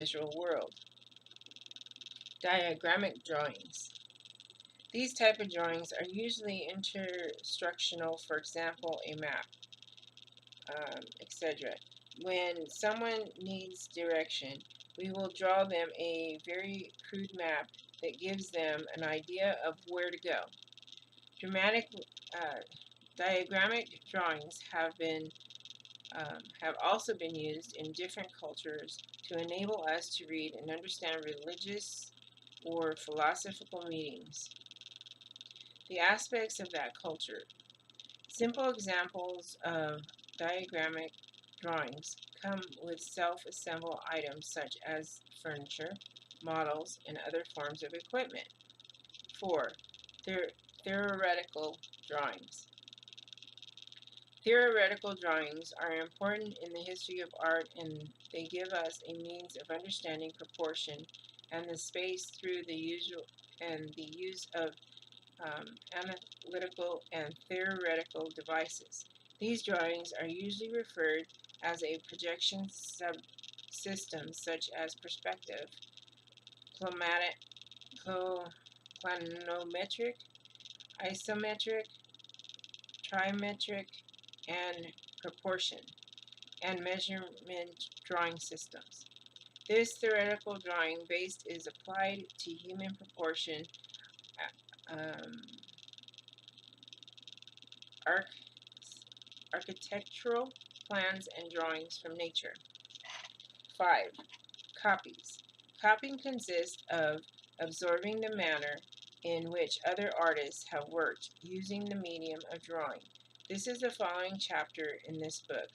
visual world. Diagrammic drawings. These type of drawings are usually instructional, for example, a map, etc. When someone needs direction, we will draw them a very crude map that gives them an idea of where to go. Diagrammic drawings have also been used in different cultures to enable us to read and understand religious or philosophical meanings. The aspects of that culture. Simple examples of diagrammic drawings come with self-assembled items such as furniture, models, and other forms of equipment. 4. Theoretical drawings. Theoretical drawings are important in the history of art, and they give us a means of understanding proportion and the space through the use of analytical and theoretical devices. These drawings are usually referred as a projection subsystem, such as perspective, planometric, isometric, trimetric, and proportion, and measurement drawing systems. This theoretical drawing base is applied to human proportion, architectural plans, and drawings from nature. 5. Copies. Copying consists of absorbing the manner in which other artists have worked using the medium of drawing. This is the following chapter in this book.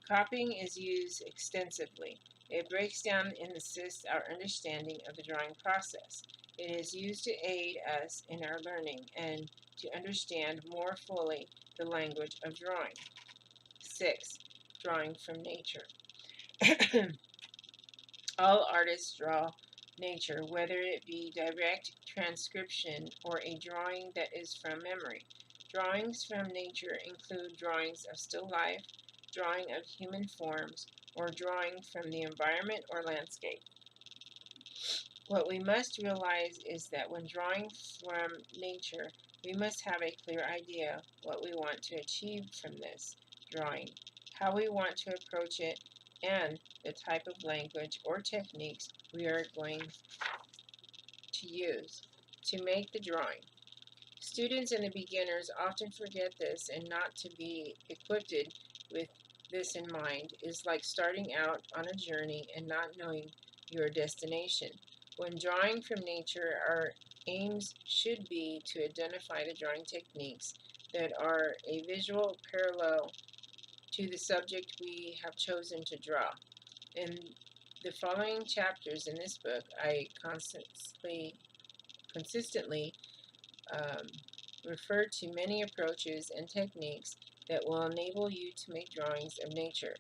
Copying is used extensively. It breaks down and assists our understanding of the drawing process. It is used to aid us in our learning and to understand more fully the language of drawing. 6. Drawing from nature. All artists draw nature, whether it be direct transcription or a drawing that is from memory. Drawings from nature include drawings of still life, drawing of human forms, or drawing from the environment or landscape. What we must realize is that when drawing from nature, we must have a clear idea what we want to achieve from this drawing, how we want to approach it, and the type of language or techniques we are going to use to make the drawing. Students and the beginners often forget this, and not to be equipped with this in mind is like starting out on a journey and not knowing your destination. When drawing from nature, our aims should be to identify the drawing techniques that are a visual parallel to the subject we have chosen to draw. In the following chapters in this book, I consistently refer to many approaches and techniques that will enable you to make drawings of nature.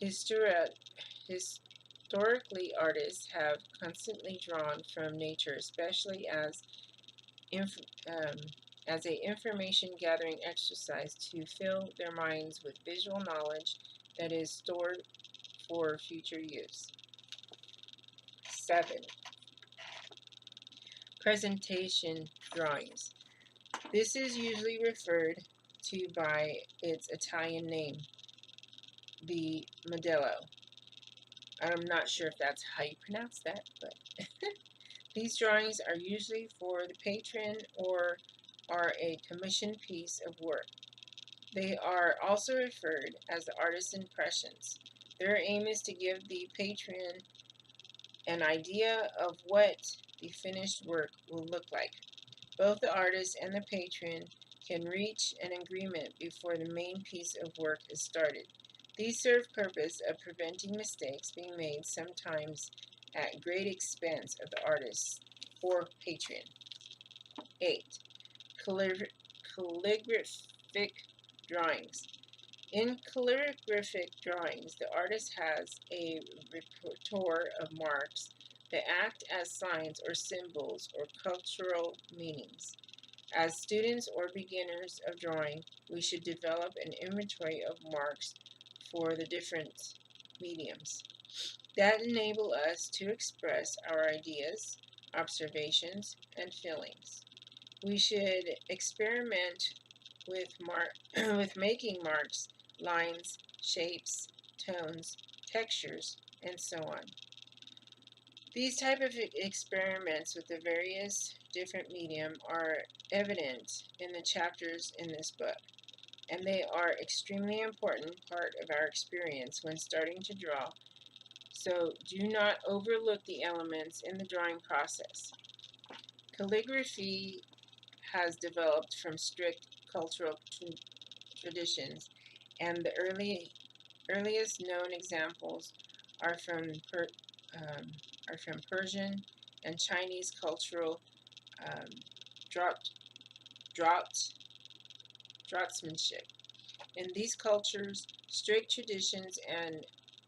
Historically, artists have constantly drawn from nature, especially as a information gathering exercise to fill their minds with visual knowledge that is stored for future use. 7. Presentation drawings. This is usually referred to by its Italian name, the modello. I'm not sure if that's how you pronounce that, but these drawings are usually for the patron or are a commissioned piece of work. They are also referred as the artist's impressions. Their aim is to give the patron an idea of what the finished work will look like. Both the artist and the patron can reach an agreement before the main piece of work is started. These serve purpose of preventing mistakes being made, sometimes at great expense of the artist or patron. 8. Calligraphic drawings. In calligraphic drawings, the artist has a repertoire of marks that act as signs or symbols or cultural meanings. As students or beginners of drawing, we should develop an inventory of marks for the different mediums. that enable us to express our ideas, observations, and feelings. We should experiment with with making marks, lines, shapes, tones, textures, and so on. These type of experiments with the various different medium are evident in the chapters in this book, and they are extremely important part of our experience when starting to draw. So do not overlook the elements in the drawing process. Calligraphy has developed from strict cultural traditions, and the earliest known examples are from Persian and Chinese cultural um, draftsmanship. In these cultures, strict traditions and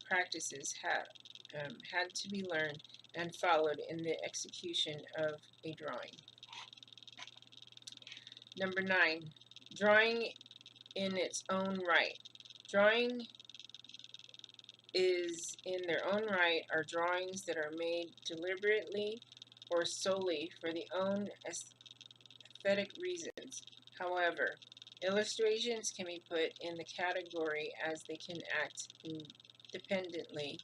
practices had to be learned and followed in the execution of a drawing. Number 9, drawing in its own right. Drawing is in their own right are drawings that are made deliberately or solely for the own aesthetic reasons. However, illustrations can be put in the category as they can act independently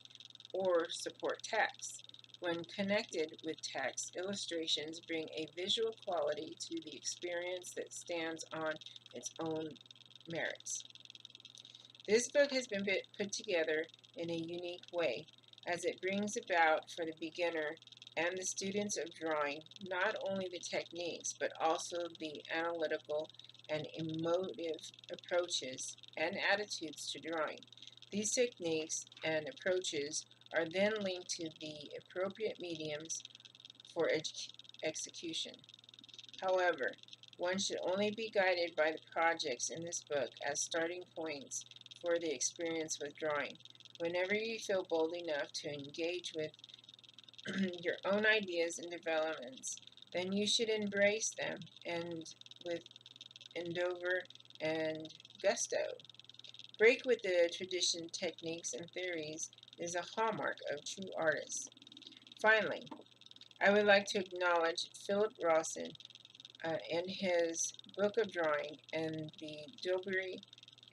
or support text. When connected with text, illustrations bring a visual quality to the experience that stands on its own merits. This book has been put together in a unique way, as it brings about for the beginner and the students of drawing not only the techniques but also the analytical and emotive approaches and attitudes to drawing. These techniques and approaches are then linked to the appropriate mediums for execution. However, one should only be guided by the projects in this book as starting points for the experience with drawing. Whenever you feel bold enough to engage with your own ideas and developments, then you should embrace them and with endeavor and gusto. Break with the tradition, techniques, and theories is a hallmark of true artists. Finally, I would like to acknowledge Philip Rawson in his book of drawing and the Dilbury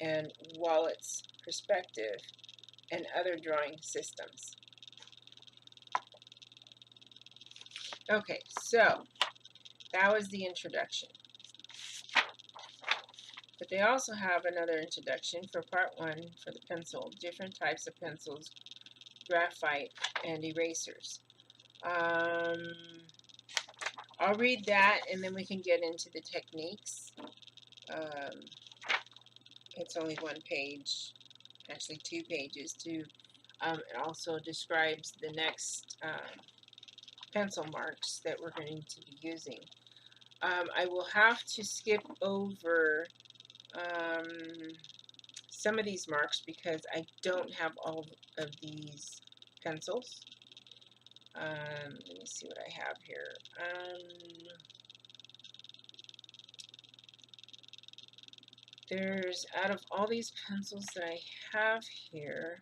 and Wallet's perspective and other drawing systems. Okay, so that was the introduction. But they also have another introduction for part 1 for the pencil, different types of pencils, graphite, and erasers. I'll read that and then we can get into the techniques. It's only one page, actually 2 pages too. It also describes the next pencil marks that we're going to be using. I will have to skip over some of these marks because I don't have all of these pencils. Let me see what I have here. There's, out of all these pencils that I have here,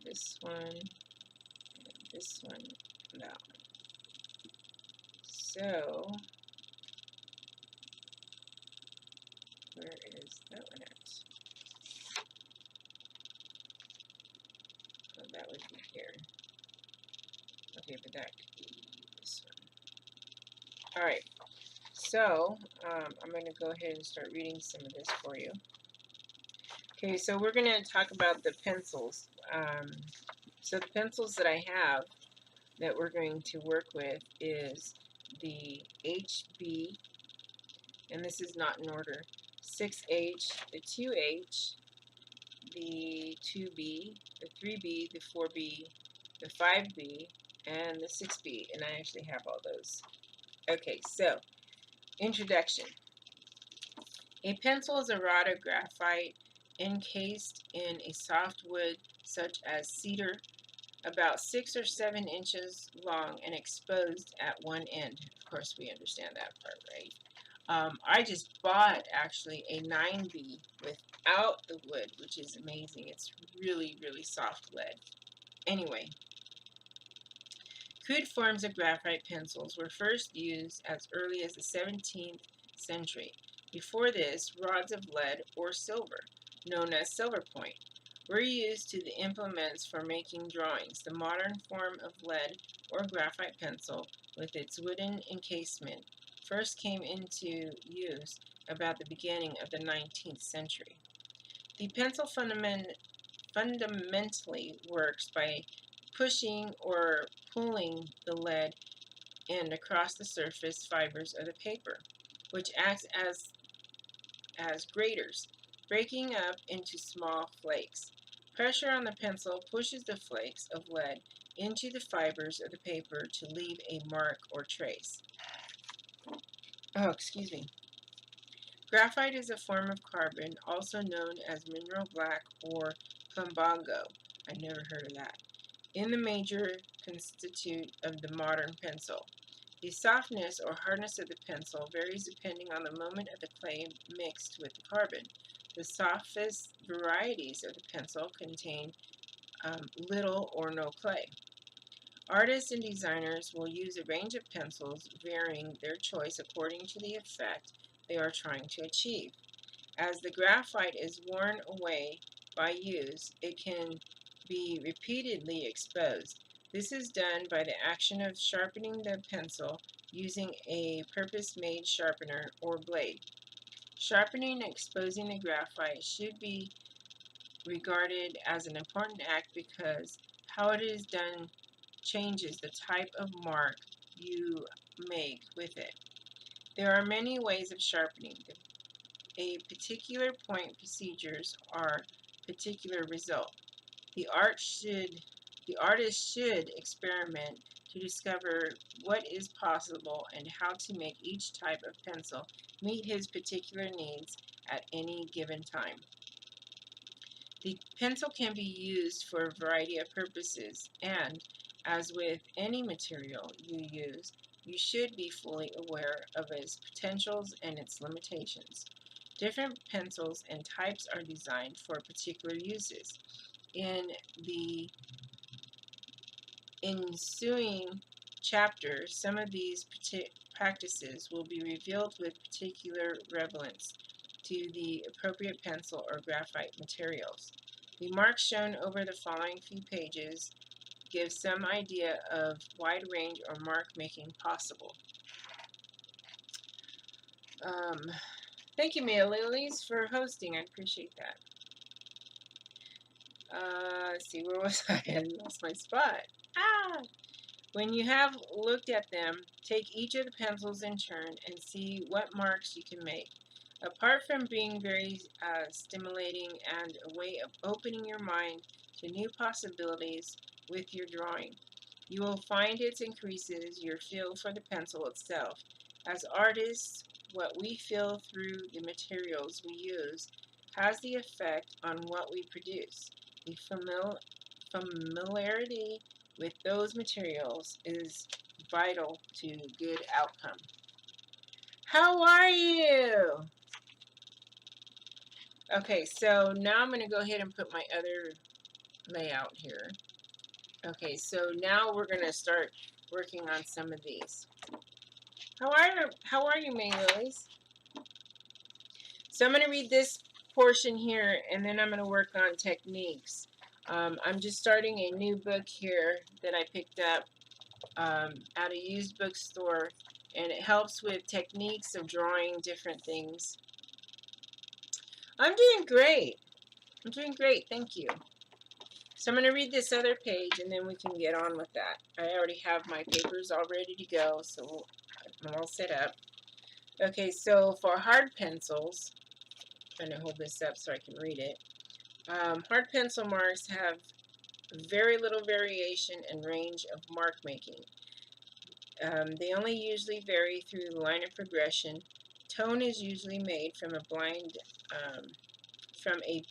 this one, and this one, and that one. So, where is that one at? Oh, that would be here. Okay, but that could be this one. Alright, so I'm going to go ahead and start reading some of this for you. Okay, so we're going to talk about the pencils. So the pencils that I have that we're going to work with is the HB, and this is not in order, 6H, the 2H, the 2B, the 3B, the 4B, the 5B, and the 6B, and I actually have all those. Okay, so, introduction. A pencil is a rod of graphite encased in a soft wood such as cedar, about 6 or 7 inches long and exposed at one end. Of course, we understand that part, right? I just bought actually a 9B without the wood, which is amazing. It's really, really soft lead. Anyway, crude forms of graphite pencils were first used as early as the 17th century. Before this, rods of lead or silver, known as silver point, were used to the implements for making drawings. The modern form of lead or graphite pencil, with its wooden encasement, first came into use about the beginning of the 19th century. The pencil fundamentally works by pushing or pulling the lead end across the surface fibers of the paper, which acts as graters, breaking up into small flakes. Pressure on the pencil pushes the flakes of lead into the fibers of the paper to leave a mark or trace. Oh, excuse me. Graphite is a form of carbon, also known as mineral black or plumbago. I never heard of that. In the major constituent of the modern pencil. The softness or hardness of the pencil varies depending on the moment of the clay mixed with the carbon. The softest varieties of the pencil contain little or no clay. Artists and designers will use a range of pencils, varying their choice according to the effect they are trying to achieve. As the graphite is worn away by use, it can be repeatedly exposed. This is done by the action of sharpening the pencil using a purpose-made sharpener or blade. Sharpening and exposing the graphite should be regarded as an important act because how it is done changes the type of mark you make with it. There are many ways of sharpening. A particular point procedures are particular result. The artist should experiment to discover what is possible and how to make each type of pencil meet his particular needs at any given time. The pencil can be used for a variety of purposes, and as with any material you use, you should be fully aware of its potentials and its limitations. Different pencils and types are designed for particular uses. In the ensuing chapter, some of these practices will be revealed with particular relevance to the appropriate pencil or graphite materials. The marks shown over the following few pages give some idea of wide range of mark making possible. Thank you, Mia Lilies, for hosting. I appreciate that. Let's see, where was I? I lost my spot. Ah! When you have looked at them, take each of the pencils in turn and see what marks you can make. Apart from being very stimulating and a way of opening your mind to new possibilities with your drawing, you will find it increases your feel for the pencil itself. As artists, what we feel through the materials we use has the effect on what we produce. The familiarity with those materials is vital to good outcome. How are you? Okay, so now I'm going to go ahead and put my other layout here. Okay, so now we're going to start working on some of these. How are you, May Lilies? So I'm going to read this portion here, and then I'm going to work on techniques. I'm just starting a new book here that I picked up at a used bookstore, and it helps with techniques of drawing different things. I'm doing great. I'm doing great. Thank you. So I'm going to read this other page, and then we can get on with that. I already have my papers all ready to go, so I'm all set up. Okay, so for hard pencils, I'm going to hold this up so I can read it. Hard pencil marks have very little variation and range of mark making. They only usually vary through the line of progression. Tone is usually made from a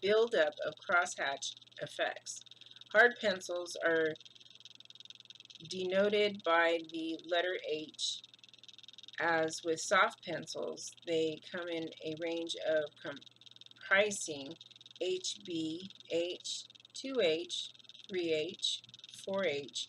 buildup of crosshatch effects. Hard pencils are denoted by the letter H. As with soft pencils, they come in a range of comprising HB, H, 2H, 3H, 4-H,